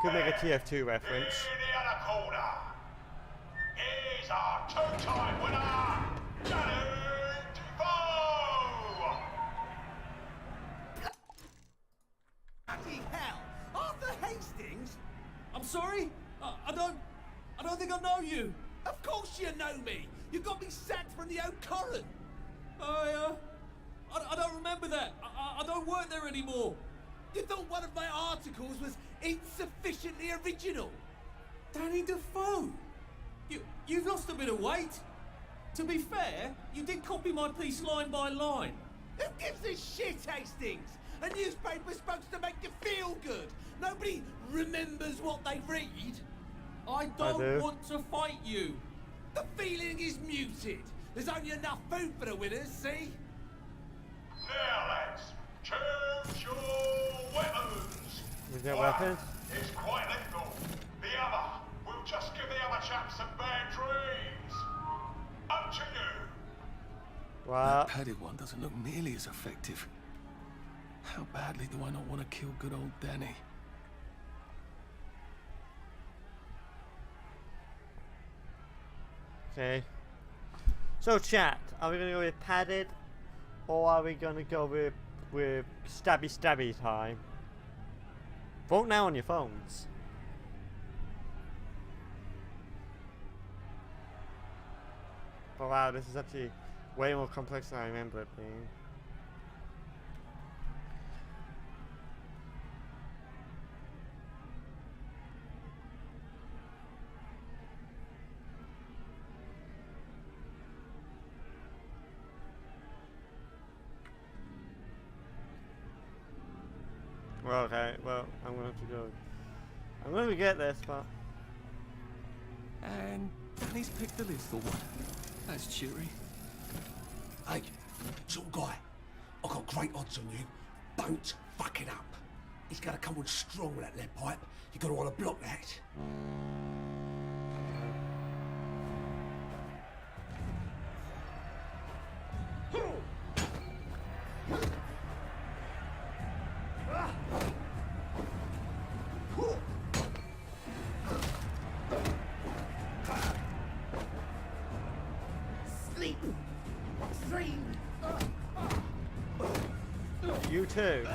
could make a TF2 reference. In the other corner, here's our two-time winner, Danny Defoe! Bloody hell! Arthur Hastings? I'm sorry? I don't think I know you. Of course you know me! You got me sacked from the old Current! I don't remember that. I don't work there anymore. You thought one of my articles was insufficiently original? Danny Defoe? You've lost a bit of weight. To be fair, you did copy my piece line by line. Who gives a shit, Hastings? A newspaper's supposed to make you feel good. Nobody remembers what they read. I don't want to fight you. The feeling is muted. There's only enough food for the winners, see? Now, lads, choose your weapons. We get One weapons? is quite lethal. The other will just give the other chap some bad dreams. Up to you. Wow. That padded one doesn't look nearly as effective. How badly do I not want to kill good old Danny? Okay. So chat, are we gonna go with padded, or are we gonna go with stabby time? Vote now on your phones. Oh wow, this is actually way more complex than I remember it being. Well, okay, well, I'm going to have to go. I'm going to get this, but... And Danny's picked the lethal one. That's cheery. Hey, little guy, I've got great odds on you. Don't fuck it up. He's gonna come on strong with that lead pipe. You're gonna want to block that. Sleep. Dream. You too.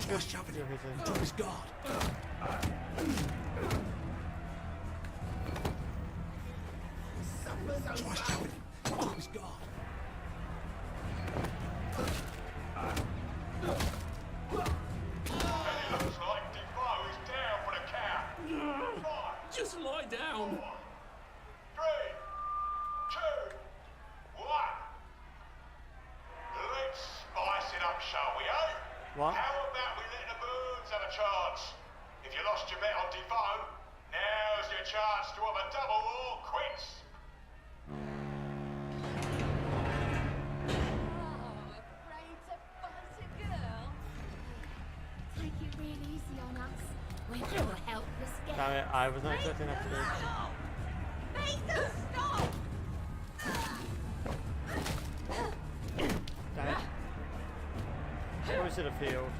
Just shoving him. Drop his guard. Try shoving him. Drop his guard. Looks like Defoe is down for the count. 5, Just lie down. 4, 3, 2, 1. Let's spice it up, shall we, eh? What? How about we let the birds have a chance? If you lost your bet on Defoe, now's your chance to have a double or quits. Afraid to fight a girl? Take it real easy on us. We're all helpless guests. Damn it, I was not expecting that to be. Make them stop! Damn it. Where is it a field?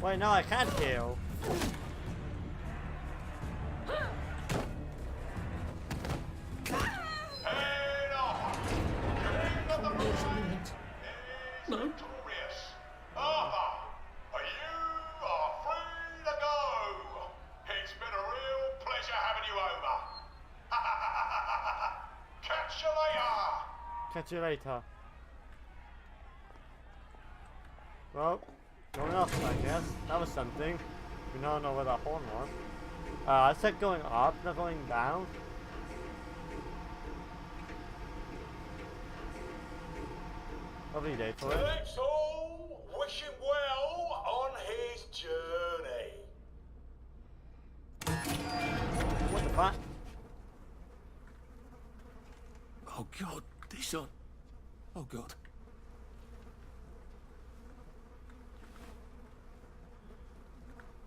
Wait, no, I can't heal. Head off! King of the Moonlight is victorious. Arthur, you are free to go. It's been a real pleasure having you over. Catch you later. Catch you later. Well, going up, I guess. That was something. We now know where that horn was. I said going up, not going down. Lovely day for it. Let's all wish him well on his journey. What the fuck? Oh God, this on. Oh God.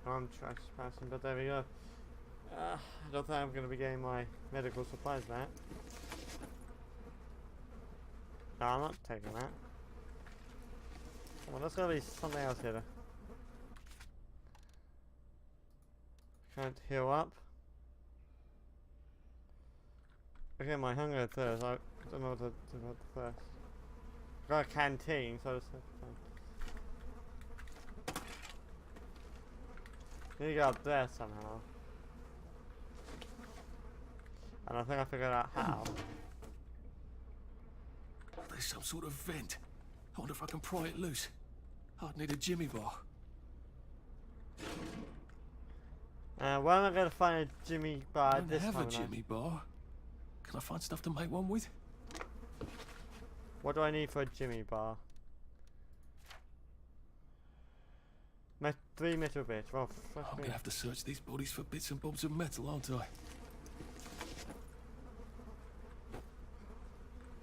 I'm trespassing, but there we go. I don't think I'm going to be getting my medical supplies back. No, I'm not taking that. Come on, there's gotta be something else here. Can't heal up. Okay, my hunger and thirst. I don't know what to do about the thirst. Got a canteen, so I just have to need to go up there somehow. And I think I figured out how. There's some sort of vent. I wonder if I can pry it loose. I'd need a Jimmy bar. Where am I going to find a Jimmy bar I don't this have time? a Jimmy bar. Can I find stuff to make one with? What do I need for a Jimmy bar? 3 metal bits. Well, fuck I'm me. gonna have to search these bodies for bits and bobs of metal, aren't I?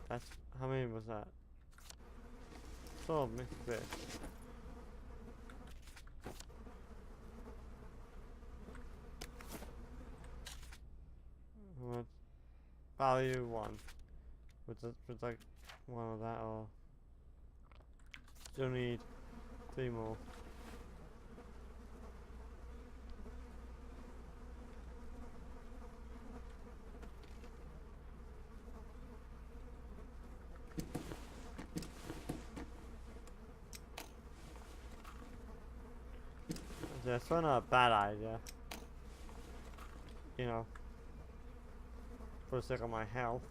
That's how many was that? So metal bits. What? Value 1. Would like one of that, or still need 3 more. Yeah, it's not a bad idea. You know, for the sake of my health.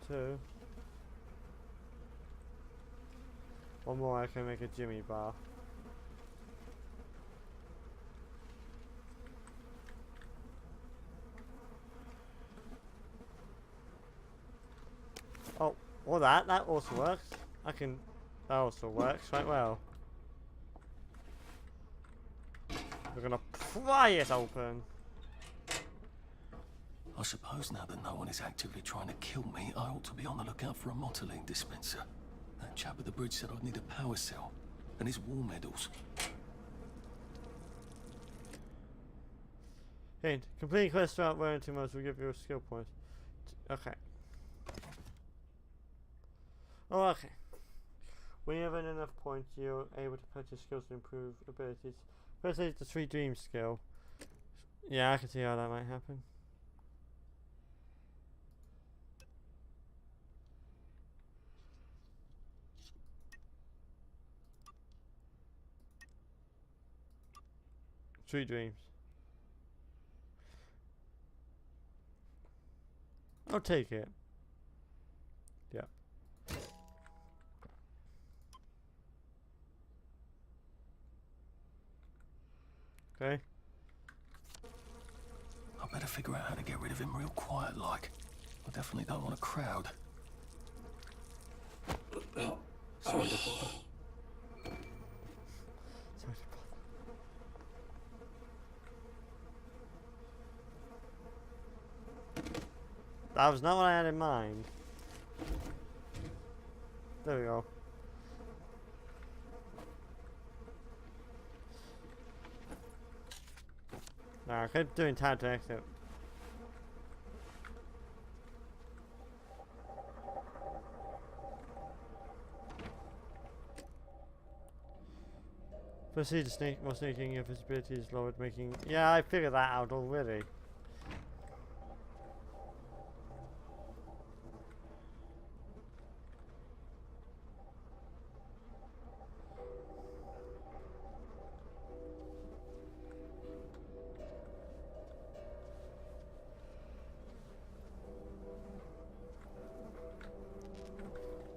Two. One more, I can make a Jimmy bar. Oh, or that also works. That also works quite well. We're gonna pry it open. I suppose now that no one is actively trying to kill me, I ought to be on the lookout for a motoline dispenser. That chap at the bridge said I'd need a power cell, and his war medals. Hint, completing quests throughout Wellington modes will give you a skill point. Okay. Oh, okay. When you have enough points, you're able to purchase skills to improve abilities. First is the 3 dreams skill. Yeah, I can see how that might happen. Three dreams. I'll take it. Yeah. Okay. I better figure out how to get rid of him real quiet like. I definitely don't want a crowd. Sorry to bother. That was not what I had in mind. There we go. Nah, I kept doing time to exit. Proceed to sneak more sneaking if his ability is lowered, making. Yeah, I figured that out already.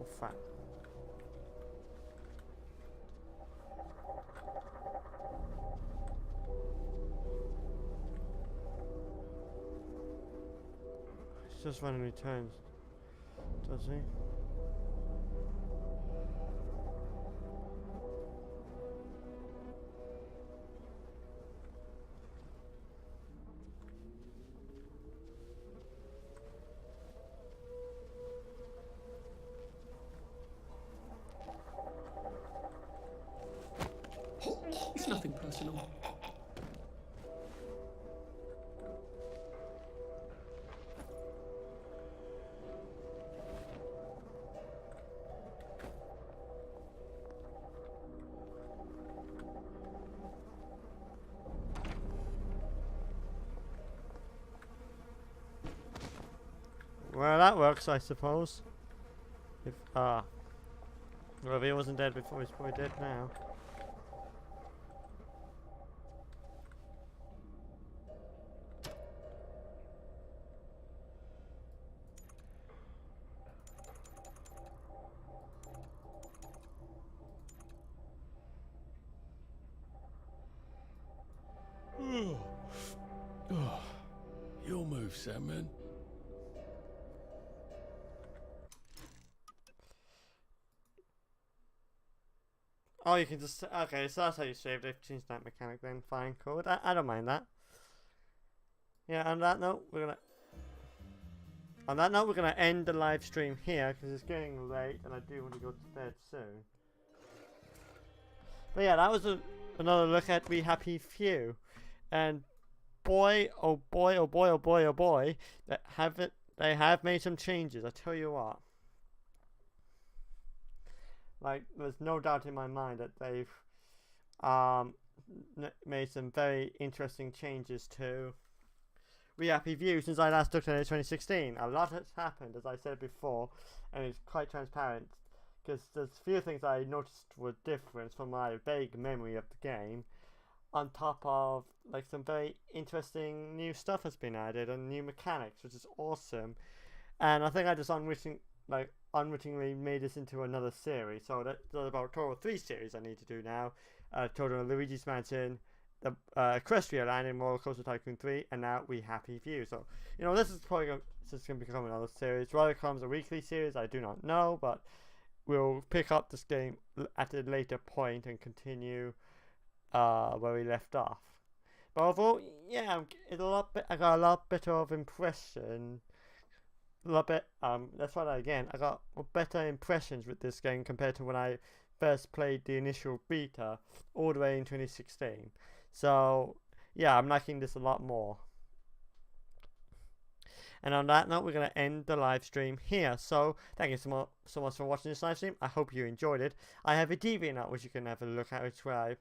Oh, fuck. He's just randomly turns, does he? It's nothing personal. Well, that works, I suppose. If well, if he wasn't dead before, he's probably dead now. Oh, your move, Sandman. Oh, you can just... Okay, so that's how you save. They've changed that mechanic then. Fine, cool. I don't mind that. Yeah, on that note, we're gonna... On that note, we're gonna end the live stream here, because it's getting late, and I do want to go to bed soon. But yeah, that was another look at We Happy Few. And boy, oh boy, oh boy, oh boy, oh boy, they have made some changes, I tell you what. Like, there's no doubt in my mind that they've made some very interesting changes to We Happy View since I last looked at it in 2016. A lot has happened, as I said before, and it's quite transparent, because there's a few things I noticed were different from my vague memory of the game, on top of like some very interesting new stuff has been added and new mechanics, which is awesome. And I think I just unwittingly made this into another series, so there's about total 3 series I need to do now. Total Luigi's Mansion, the Equestria Land in Roller Coaster Tycoon 3, and now We Happy Few. So, you know, this is probably going to become another series. Whether it becomes a weekly series, I do not know, but we'll pick up this game at a later point and continue where we left off. But overall, yeah, I got a lot better of impression. A lot bit. Let's try that again. I got better impressions with this game compared to when I first played the initial beta all the way in 2016. So yeah, I'm liking this a lot more. And on that note, we're going to end the live stream here. So thank you so much for watching this live stream. I hope you enjoyed it. I have a DeviantArt which you can have a look at, which is where I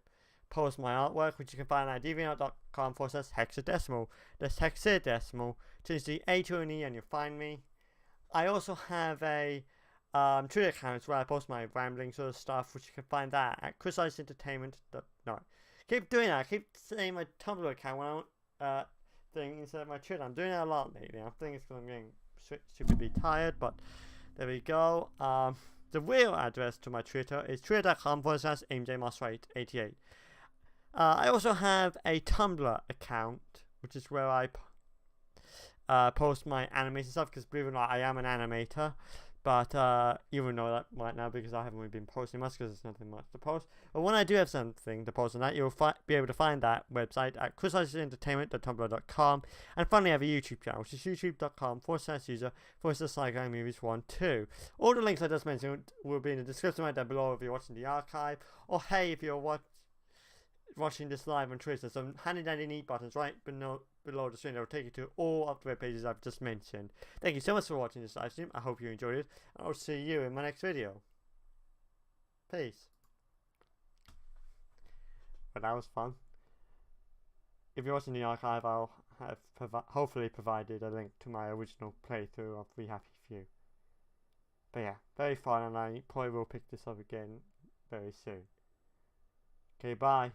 post my artwork, which you can find at deviantart.com/hexadecimal. That's hexadecimal. Change the A to an E and you'll find me. I also have a Twitter account where I post my rambling sort of stuff, which you can find that at ChrisIceEntertainment. No, keep doing that. I keep saying my Tumblr account when I thing instead of my Twitter. I'm doing it a lot lately. I think it's because I'm getting stupidly tired, but there we go. The real address to my Twitter is twitter.com/MJMusselwhite88. I also have a Tumblr account, which is where I post my animation stuff, because believe it or not, I am an animator. But you will know that right now because I haven't really been posting much because there's nothing much to post. But when I do have something to post on that, you'll be able to find that website at chrisiceEntertainment.tumblr.com. And finally, I have a YouTube channel, which is youtube.com/user/movies12. All the links I just mentioned will be in the description right down below if you're watching the archive. Or hey, if you're watching this live on Twitter, some handy dandy neat buttons right below the screen that will take you to all of the web pages I've just mentioned. Thank you so much for watching this live stream. I hope you enjoyed it. I'll see you in my next video. Peace. But that was fun. If you're watching the archive, I'll have hopefully provided a link to my original playthrough of We Happy Few. But yeah, very fun, and I probably will pick this up again very soon. Okay, bye.